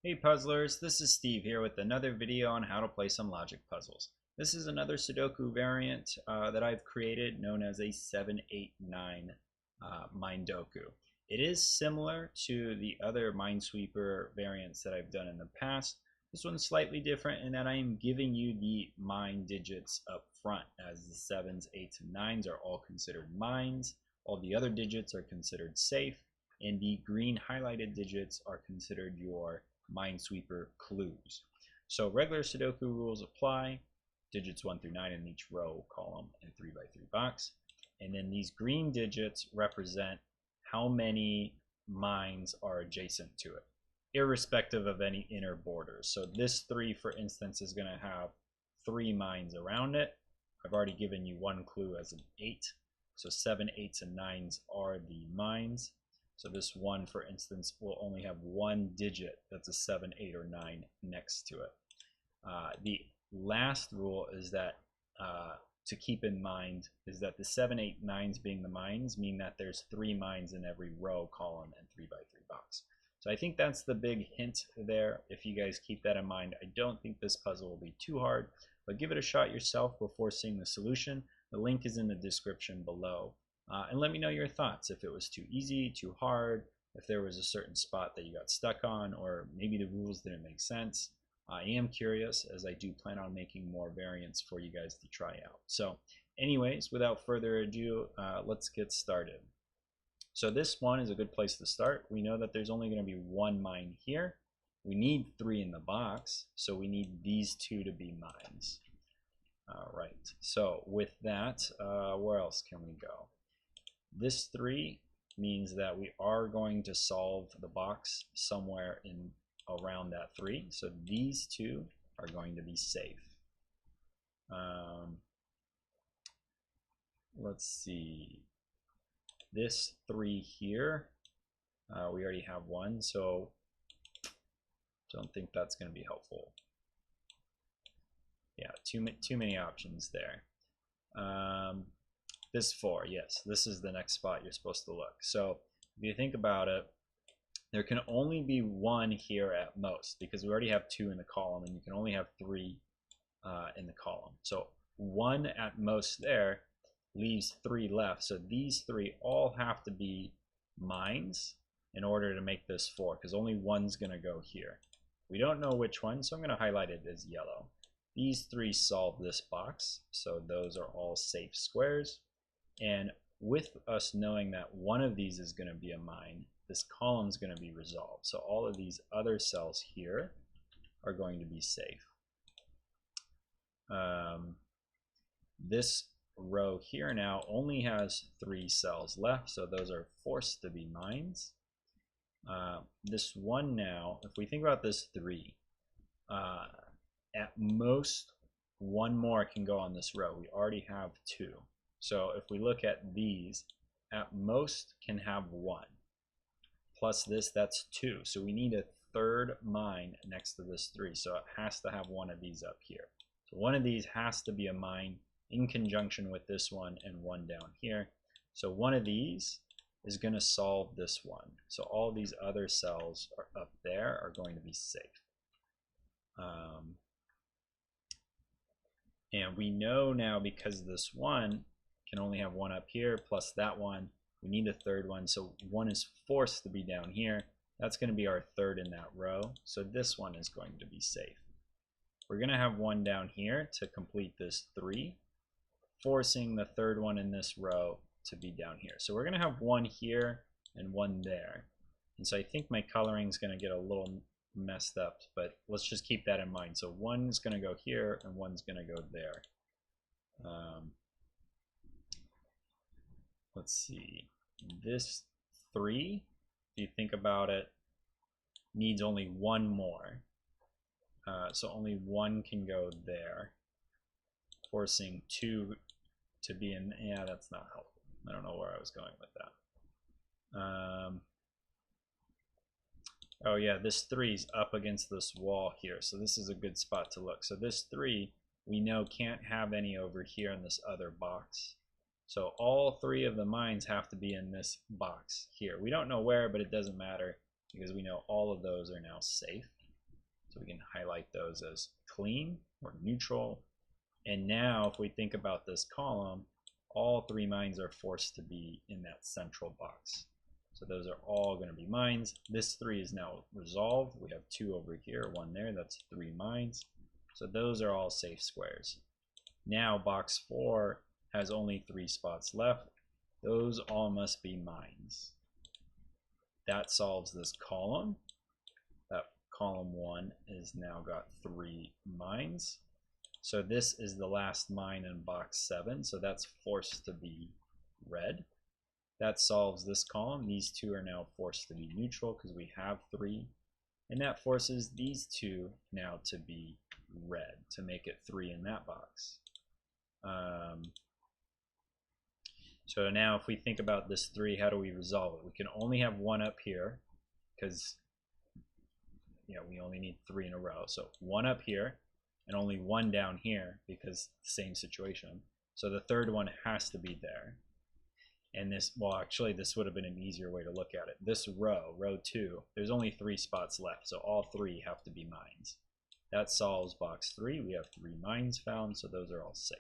Hey puzzlers, this is Steve here with another video on how to play some logic puzzles. This is another Sudoku variant that I've created known as a 789 Minedoku. It is similar to the other Minesweeper variants that I've done in the past. This one's slightly different in that I am giving you the mine digits up front, as the 7s, 8s, and 9s are all considered mines. All the other digits are considered safe, and the green highlighted digits are considered your Minesweeper clues. So regular Sudoku rules apply, digits 1 through 9 in each row, column, and 3 by 3 box. And then these green digits represent how many mines are adjacent to it, irrespective of any inner borders. So this 3, for instance, is going to have 3 mines around it. I've already given you one clue as an 8. So 7, 8s, and 9s are the mines. So this 1, for instance, will only have one digit that's a 7, 8, or 9 next to it. The last rule is that to keep in mind is that the 7, 8, 9s being the mines mean that there's 3 mines in every row, column, and 3 by 3 box. So I think that's the big hint there. If you guys keep that in mind, I don't think this puzzle will be too hard, but give it a shot yourself before seeing the solution. The link is in the description below. And let me know your thoughts, if it was too easy, too hard, if there was a certain spot that you got stuck on, or maybe the rules didn't make sense. I am curious, as I do plan on making more variants for you guys to try out. So anyways, without further ado, let's get started. So this one is a good place to start. We know that there's only going to be one mine here. We need 3 in the box, so we need these 2 to be mines. All right, so with that, where else can we go? This 3 means that we are going to solve the box somewhere in around that 3. So these 2 are going to be safe. Let's see. This 3 here, we already have 1, so don't think that's going to be helpful. Yeah, too many options there. This 4, yes, this is the next spot you're supposed to look. So if you think about it, there can only be 1 here at most, because we already have 2 in the column, and you can only have 3 in the column. So 1 at most there leaves 3 left. So these 3 all have to be mines in order to make this 4, because only 1's going to go here. We don't know which one, so I'm going to highlight it as yellow. These 3 solve this box, so those are all safe squares. And with us knowing that one of these is going to be a mine, this column is going to be resolved. So all of these other cells here are going to be safe. This row here now only has 3 cells left, so those are forced to be mines. This 1 now, if we think about this 3, at most 1 more can go on this row. We already have 2. So if we look at these, at most can have 1. Plus this, that's 2. So we need a 3rd mine next to this 3. So it has to have 1 of these up here. So 1 of these has to be a mine in conjunction with this 1 and 1 down here. So 1 of these is going to solve this 1. So all these other cells are up there are going to be safe. And we know now, because this 1 can only have 1 up here, plus that 1, we need a 3rd one, so 1 is forced to be down here. That's going to be our 3rd in that row, so this 1 is going to be safe. We're going to have 1 down here to complete this 3, forcing the 3rd one in this row to be down here. So we're going to have 1 here and 1 there. And so I think my coloring is going to get a little messed up, but let's just keep that in mind. So 1 is going to go here and 1's going to go there. Let's see, this 3, if you think about it, needs only 1 more. So only 1 can go there, forcing 2 to be in. Yeah, that's not helpful. I don't know where I was going with that. Oh yeah, this 3 is up against this wall here, so this is a good spot to look. So this 3, we know can't have any over here in this other box. So all 3 of the mines have to be in this box here. We don't know where, but it doesn't matter, because we know all of those are now safe. So we can highlight those as clean or neutral. And now if we think about this column, all 3 mines are forced to be in that central box. So those are all going to be mines. This 3 is now resolved. We have 2 over here, 1 there. That's 3 mines. So those are all safe squares. Now box 4 has only 3 spots left. Those all must be mines. That solves this column. That column 1 is now got 3 mines. So this is the last mine in box 7, so that's forced to be red. That solves this column. These 2 are now forced to be neutral because we have 3. And that forces these 2 now to be red, to make it 3 in that box. So now if we think about this 3, how do we resolve it? We can only have 1 up here because we only need 3 in a row. So 1 up here and only 1 down here because same situation. So the third one has to be there. And this, well, actually this would have been an easier way to look at it. This row 2, there's only 3 spots left, so all 3 have to be mines. That solves box 3. We have 3 mines found, so those are all safe.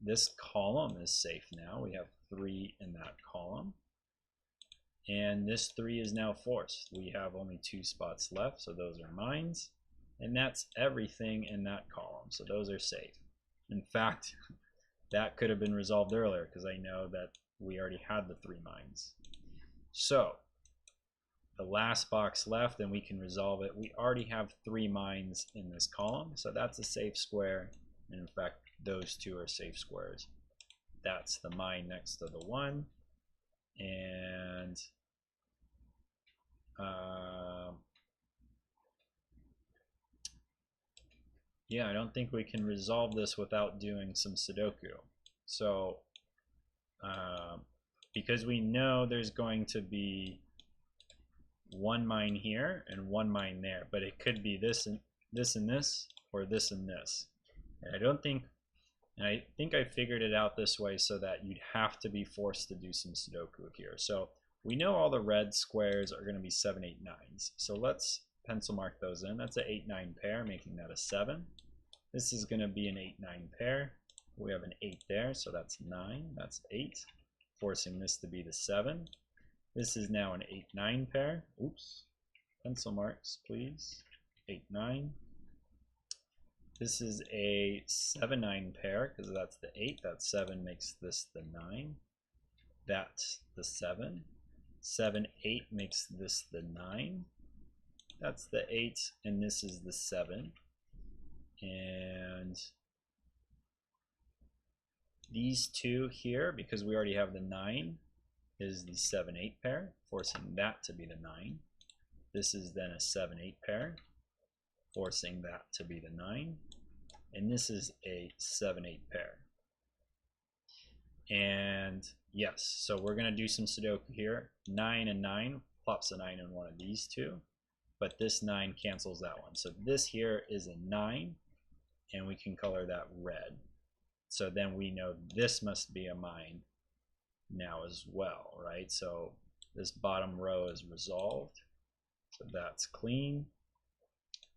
This column is safe now. We have 3 in that column. And this 3 is now forced. We have only 2 spots left, so those are mines. And that's everything in that column, so those are safe. In fact, that could have been resolved earlier because I know that we already had the 3 mines. So the last box left, and we can resolve it. We already have 3 mines in this column, so that's a safe square. And in fact, those 2 are safe squares. That's the mine next to the 1. And yeah, I don't think we can resolve this without doing some Sudoku. So because we know there's going to be 1 mine here and 1 mine there, but it could be this and this and this, or this and this. And I think I figured it out this way so that you'd have to be forced to do some Sudoku here. So we know all the red squares are going to be 7, 8, 9s. So let's pencil mark those in. That's an 8, 9 pair, making that a 7. This is going to be an 8, 9 pair. We have an 8 there, so that's 9. That's 8, forcing this to be the 7. This is now an 8, 9 pair. Oops. Pencil marks, please. 8, 9. This is a 7, 9 pair because that's the 8. That 7 makes this the 9. That's the 7. 7, 8 makes this the 9. That's the 8, and this is the 7. And these 2 here, because we already have the 9, is the 7, 8 pair, forcing that to be the 9. This is then a 7, 8 pair, forcing that to be the 9. And this is a 7, 8 pair. And yes, so we're going to do some Sudoku here. 9 and 9 plops a 9 in one of these 2, but this 9 cancels that one. So this here is a 9, and we can color that red. So then we know this must be a mine now as well, right? So this bottom row is resolved, so that's clean.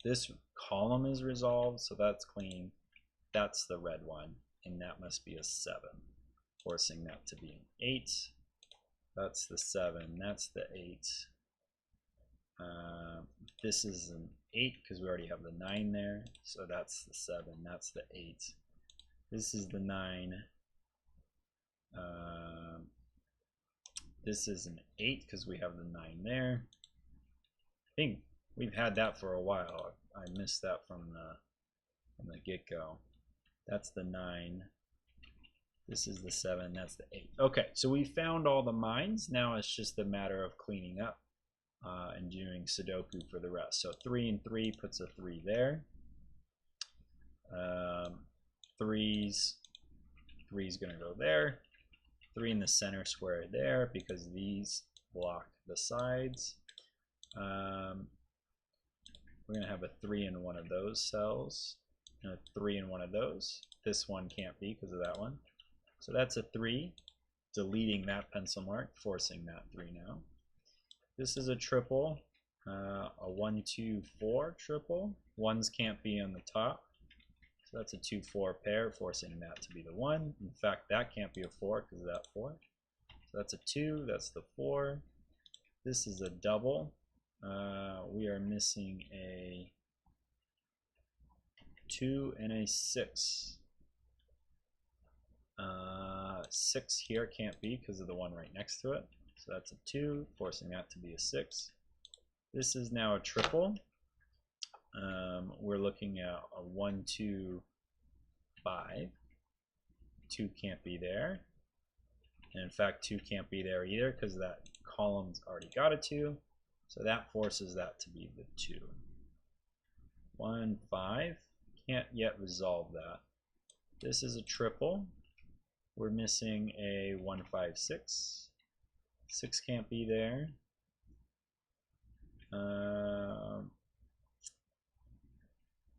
This column is resolved, so that's clean. That's the red one, and that must be a 7, forcing that to be an 8. That's the 7, that's the 8. This is an 8 because we already have the 9 there, so that's the 7, that's the 8. This is the 9. This is an 8 because we have the 9 there. I think we've had that for a while. I missed that from the get-go. That's the 9. This is the 7. That's the 8. Okay, so we found all the mines. Now it's just a matter of cleaning up and doing Sudoku for the rest. So 3 and 3 puts a 3 there. 3's going to go there. 3 in the center square there because these block the sides. We're going to have a 3 in one of those cells and a 3 in one of those. This one can't be because of that one. So that's a 3, deleting that pencil mark, forcing that 3 now. This is a triple. a 1, 2, 4 triple. Ones can't be on the top. So that's a 2, 4 pair, forcing that to be the 1. In fact, that can't be a 4 because of that 4. So that's a 2, that's the 4. This is a double. We are missing a 2 and a 6. 6 here can't be because of the one right next to it. So that's a 2, forcing that to be a 6. This is now a triple. We're looking at a 1, 2, 5. 2 can't be there. And in fact, 2 can't be there either because that column's already got a 2. So that forces that to be the 2. 1, 5. Can't yet resolve that. This is a triple. We're missing a 1, 5, 6. 6 can't be there.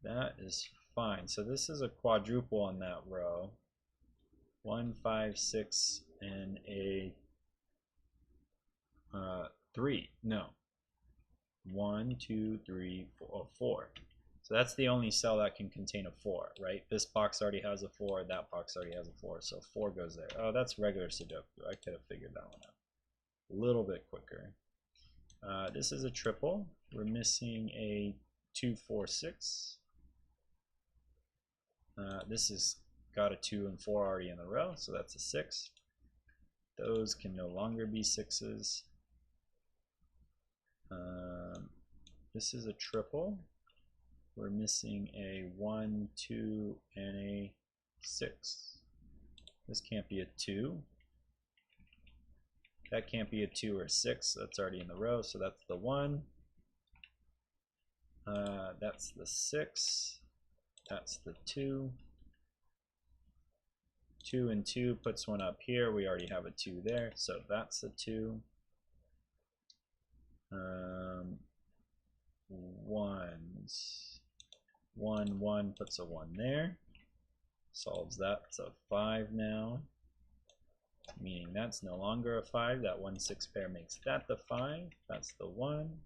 That is fine. So this is a quadruple on that row. 1, 5, 6, and a 3. No. 1, 2, 3, 4, 4. So that's the only cell that can contain a 4, right? This box already has a 4, that box already has a 4, so 4 goes there. Oh, that's regular Sudoku. I could have figured that one out a little bit quicker. This is a triple. We're missing a 2, 4, 6. This has got a 2 and 4 already in a row, so that's a 6. Those can no longer be 6s. This is a triple. We're missing a 1, 2, and a 6. This can't be a 2. That can't be a 2 or a 6. That's already in the row, so that's the 1. That's the 6. That's the 2. 2 and 2 puts one up here. We already have a 2 there, so that's the 2. Ones. 1, 1 puts a 1 there. Solves that. It's a 5 now. Meaning that's no longer a 5. That 1, 6 pair makes that the 5. That's the 1.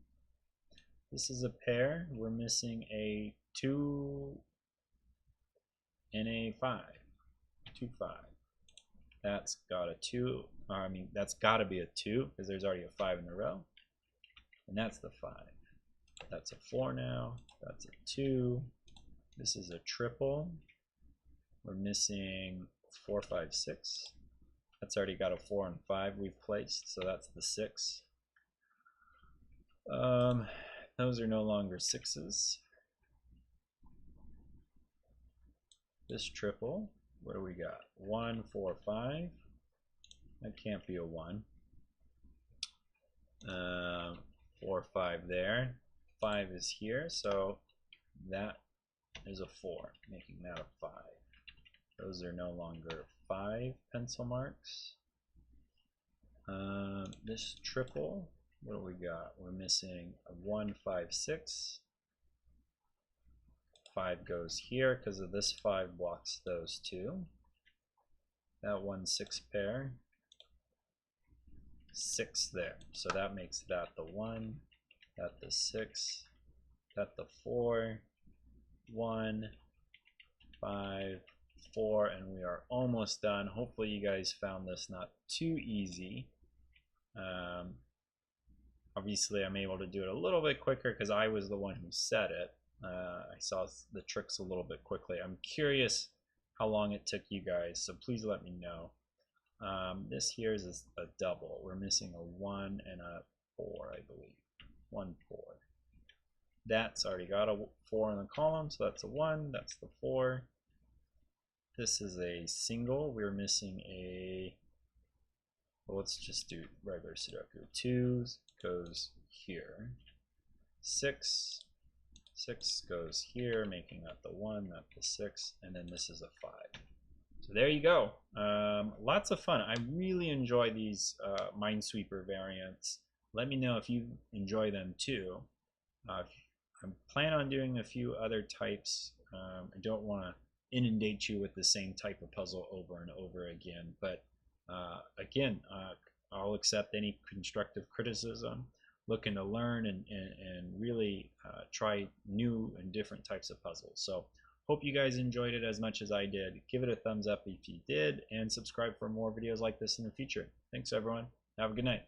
This is a pair. We're missing a 2 and a 5. 2, 5. That's got a 2. That's got to be a 2 because there's already a 5 in the row. And that's the 5. That's a 4 now. That's a 2. This is a triple. We're missing 4, 5, 6. That's already got a 4 and 5 we've placed, so that's the 6. Those are no longer 6s. This triple, what do we got? 1, 4, 5. That can't be a 1. 4, 5 there. 5 is here, so that is a 4, making that a 5. Those are no longer 5 pencil marks. This triple, what do we got? We're missing a 1, 5, 6. 5 goes here because of this 5 blocks those two. That 1, 6 pair. 6 there. So that makes that the 1, that the 6, that the 4, 1, 5, 4, and we are almost done. Hopefully you guys found this not too easy. Obviously I'm able to do it a little bit quicker because I was the one who said it. I saw the tricks a little bit quickly. I'm curious how long it took you guys, so please let me know. This here is a double. We're missing a 1 and a 4, I believe. 1, 4. That's already got a 4 in the column, so that's a 1, that's the 4. This is a single. We're missing a, well, let's just do regular Sudoku. 2 goes here. 6 goes here, making that the 1, not the 6, and then this is a 5. So there you go. Lots of fun. I really enjoy these Minesweeper variants. Let me know if you enjoy them too. I plan on doing a few other types. I don't want to inundate you with the same type of puzzle over and over again, but again, I'll accept any constructive criticism. looking to learn and really try new and different types of puzzles. So hope you guys enjoyed it as much as I did. Give it a thumbs up if you did, and subscribe for more videos like this in the future. Thanks everyone. Have a good night.